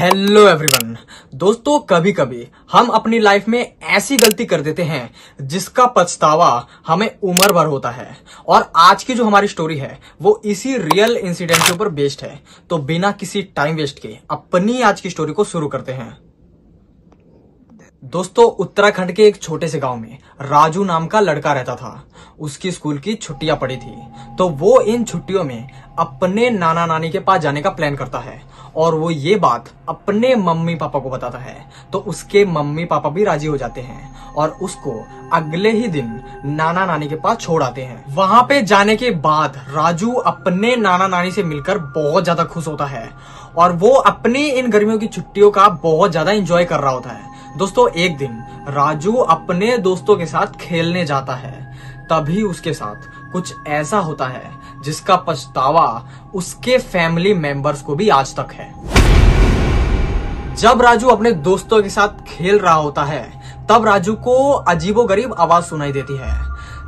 Hello everyone. दोस्तों, कभी कभी हम अपनी लाइफ में ऐसी गलती कर देते हैं जिसका पछतावा हमें उम्र भर होता है। और आज की जो हमारी स्टोरी है वो इसी रियल इंसिडेंट के ऊपर बेस्ड है। तो बिना किसी टाइम वेस्ट के अपनी आज की स्टोरी को शुरू करते हैं। दोस्तों, उत्तराखंड के एक छोटे से गांव में राजू नाम का लड़का रहता था। उसकी स्कूल की छुट्टियां पड़ी थी तो वो इन छुट्टियों में अपने नाना नानी के पास जाने का प्लान करता है और वो ये बात अपने मम्मी पापा को बताता है। तो उसके मम्मी पापा भी राजी हो जाते हैं और उसको अगले ही दिन नाना नानी के पास छोड़ आते हैं। वहां पे जाने के बाद राजू अपने नाना नानी से मिलकर बहुत ज्यादा खुश होता है और वो अपनी इन गर्मियों की छुट्टियों का बहुत ज्यादा एंजॉय कर रहा होता है। दोस्तों, एक दिन राजू अपने दोस्तों के साथ खेलने जाता है। तभी उसके साथ कुछ ऐसा होता है जिसका पछतावा उसके फैमिली मेंबर्स को भी आज तक है। जब राजू अपने दोस्तों के साथ खेल रहा होता है तब राजू को अजीबोगरीब आवाज सुनाई देती है।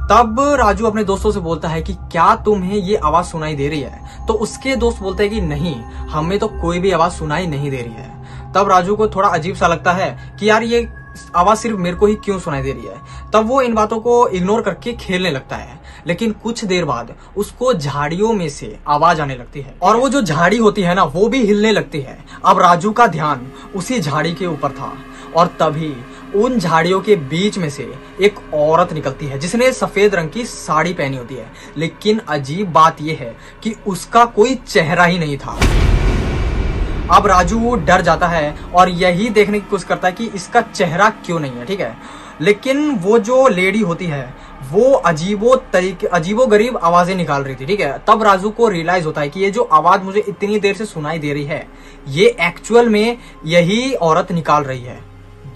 तब राजू अपने दोस्तों से बोलता है कि क्या तुम्हें ये आवाज सुनाई दे रही है? तो उसके दोस्त बोलते हैं कि नहीं, हमें तो कोई भी आवाज सुनाई नहीं दे रही है। तब राजू को थोड़ा अजीब सा लगता है कि यार ये आवाज सिर्फ मेरे को ही क्यों सुनाई दे रही है। तब वो इन बातों को इग्नोर करके खेलने लगता है। लेकिन कुछ देर बाद उसको झाड़ियों में से आवाज आने लगती है और वो जो झाड़ी होती है ना वो भी हिलने लगती है। अब राजू का ध्यान उसी झाड़ी के ऊपर था और तभी उन झाड़ियों के बीच में से एक औरत निकलती है जिसने सफेद रंग की साड़ी पहनी होती है। लेकिन अजीब बात यह है कि उसका कोई चेहरा ही नहीं था। अब राजू डर जाता है और यही देखने की कोशिश करता है कि इसका चेहरा क्यों नहीं है। ठीक है, लेकिन वो जो लेडी होती है वो अजीबोगरीब आवाजें निकाल रही थी। ठीक है, तब राजू को रियलाइज होता है कि ये जो आवाज मुझे इतनी देर से सुनाई दे रही है ये एक्चुअल में यही औरत निकाल रही है।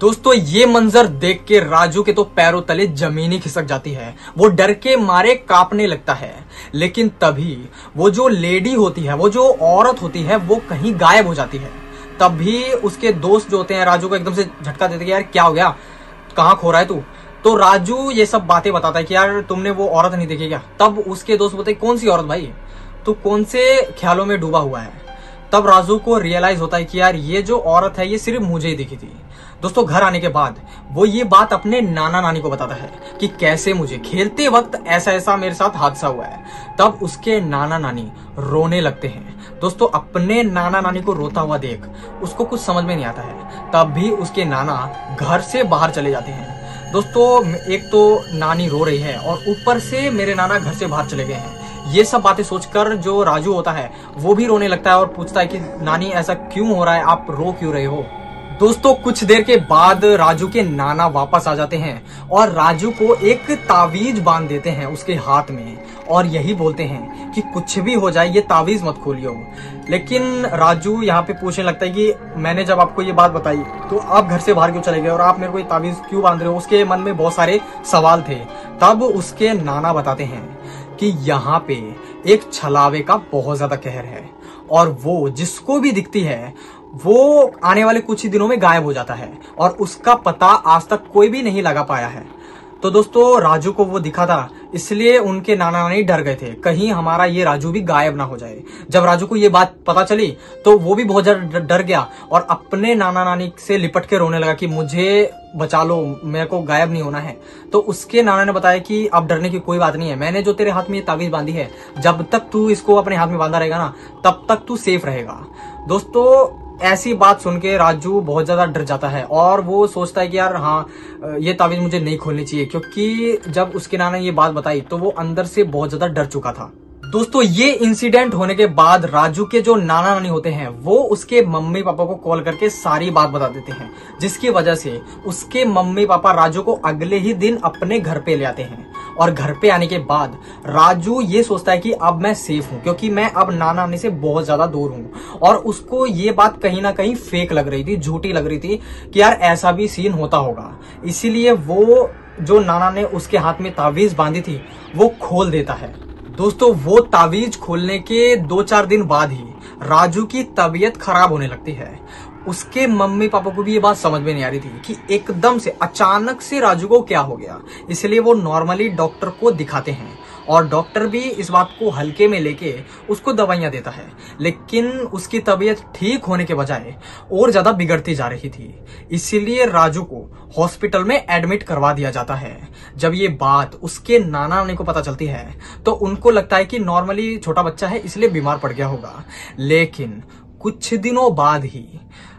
दोस्तों, ये मंजर देख के राजू के तो पैरों तले जमीन ही खिसक जाती है। वो डर के मारे कांपने लगता है। लेकिन तभी वो जो लेडी होती है, वो जो औरत होती है, वो कहीं गायब हो जाती है। तभी उसके दोस्त जो होते हैं राजू को एकदम से झटका देते हैं कि यार क्या हो गया, कहाँ खो रहा है तू? तो राजू ये सब बातें बताता है कि यार तुमने वो औरत नहीं देखी क्या? तब उसके दोस्त बोलते हैं कौन सी औरत भाई, तू कौन से ख्यालों में डूबा हुआ है? तब राजू को रियलाइज होता है कि यार ये जो औरत है ये सिर्फ मुझे ही दिखी थी। दोस्तों, घर आने के बाद वो ये बात अपने नाना नानी को बताता है कि कैसे मुझे खेलते वक्त ऐसा मेरे साथ हादसा हुआ है। तब उसके नाना नानी रोने लगते हैं। दोस्तों, अपने नाना नानी को रोता हुआ देख उसको कुछ समझ में नहीं आता है। तब भी उसके नाना घर से बाहर चले जाते हैं। दोस्तों, एक तो नानी रो रही है और ऊपर से मेरे नाना घर से बाहर चले गए हैं। ये सब बातें सोचकर जो राजू होता है वो भी रोने लगता है और पूछता है कि नानी ऐसा क्यों हो रहा है, आप रो क्यों रहे हो? दोस्तों, कुछ देर के बाद राजू के नाना वापस आ जाते हैं और राजू को एक तावीज बांध देते हैं उसके हाथ में और यही बोलते हैं कि कुछ भी हो जाए ये तावीज मत खोलियो। लेकिन राजू यहाँ पे पूछने लगता है कि मैंने जब आपको ये बात बताई तो आप घर से बाहर क्यों चले गए और आप मेरे को ये तावीज क्यों बांध रहे हो? उसके मन में बहुत सारे सवाल थे। तब उसके नाना बताते हैं कि यहाँ पे एक छलावे का बहुत ज्यादा कहर है और वो जिसको भी दिखती है वो आने वाले कुछ ही दिनों में गायब हो जाता है और उसका पता आज तक कोई भी नहीं लगा पाया है। तो दोस्तों, राजू को वो दिखा था इसलिए उनके नाना नानी डर गए थे कहीं हमारा ये राजू भी गायब ना हो जाए। जब राजू को ये बात पता चली तो वो भी बहुत ज्यादा डर गया और अपने नाना नानी से लिपट के रोने लगा कि मुझे बचा लो, मेरे को गायब नहीं होना है। तो उसके नाना ने बताया कि अब डरने की कोई बात नहीं है, मैंने जो तेरे हाथ में ये तावीज बांधी है जब तक तू इसको अपने हाथ में बांधा रहेगा ना तब तक तू सेफ रहेगा। दोस्तों, ऐसी बात सुन के राजू बहुत ज्यादा डर जाता है और वो सोचता है कि यार हाँ, ये तावीज मुझे नहीं खोलनी चाहिए, क्योंकि जब उसके नाना ने ये बात बताई तो वो अंदर से बहुत ज्यादा डर चुका था। दोस्तों, ये इंसिडेंट होने के बाद राजू के जो नाना नानी होते हैं वो उसके मम्मी पापा को कॉल करके सारी बात बता देते हैं, जिसकी वजह से उसके मम्मी पापा राजू को अगले ही दिन अपने घर पे ले आते हैं। और घर पे आने के बाद राजू ये सोचता है कि अब मैं सेफ हूं क्योंकि मैं अब नाना नानी से बहुत ज्यादा दूर हूं। और उसको ये बात कहीं ना कहीं फेक लग रही थी, झूठी लग रही थी कि यार ऐसा भी सीन होता होगा। इसीलिए वो जो नाना ने उसके हाथ में तावीज बांधी थी वो खोल देता है। दोस्तों, वो तावीज खोलने के 2-4 दिन बाद ही राजू की तबीयत खराब होने लगती है। उसके मम्मी पापा को भी ये बात समझ में नहीं आ रही थी कि एकदम से अचानक से राजू को क्या हो गया। इसलिए वो नॉर्मली डॉक्टर को दिखाते हैं और डॉक्टर भी इस बात को हल्के में लेके उसको दवाइयां देता है, लेकिन उसकी तबीयत ठीक होने के बजाय और ज्यादा बिगड़ती जा रही थी। इसीलिए राजू को हॉस्पिटल में एडमिट करवा दिया जाता है। जब ये बात उसके नाना नानी को पता चलती है तो उनको लगता है कि नॉर्मली छोटा बच्चा है इसलिए बीमार पड़ गया होगा, लेकिन कुछ दिनों बाद ही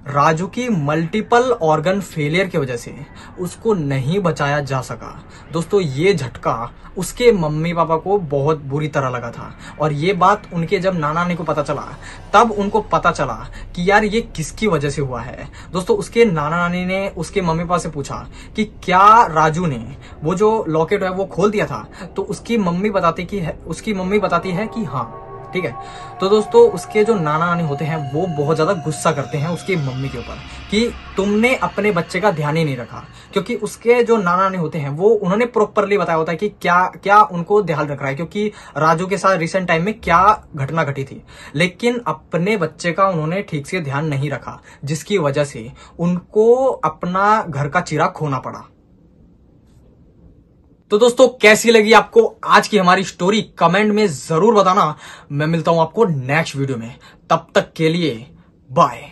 राजू की मल्टीपल ऑर्गन फेलियर की वजह से उसको नहीं बचाया जा सका। दोस्तों, ये झटका उसके मम्मी पापा को बहुत बुरी तरह लगा था और ये बात उनके जब नाना नानी को पता चला तब उनको पता चला कि यार ये किसकी वजह से हुआ है। दोस्तों, उसके नाना नानी ने उसके मम्मी पापा से पूछा कि क्या राजू ने वो जो लॉकेट है वो खोल दिया था, तो उसकी मम्मी बताती है कि हाँ। ठीक है, तो दोस्तों उसके जो नाना नानी होते हैं वो बहुत ज्यादा गुस्सा करते हैं उसकी मम्मी के ऊपर कि तुमने अपने बच्चे का ध्यान ही नहीं रखा, क्योंकि उसके जो नाना नानी होते हैं वो उन्होंने प्रॉपरली बताया होता है कि क्या क्या उनको ध्यान रख रहा है, क्योंकि राजू के साथ रिसेंट टाइम में क्या घटना घटी थी, लेकिन अपने बच्चे का उन्होंने ठीक से ध्यान नहीं रखा, जिसकी वजह से उनको अपना घर का चिराग खोना पड़ा। तो दोस्तों, कैसी लगी आपको आज की हमारी स्टोरी कमेंट में जरूर बताना। मैं मिलता हूं आपको नेक्स्ट वीडियो में, तब तक के लिए बाय।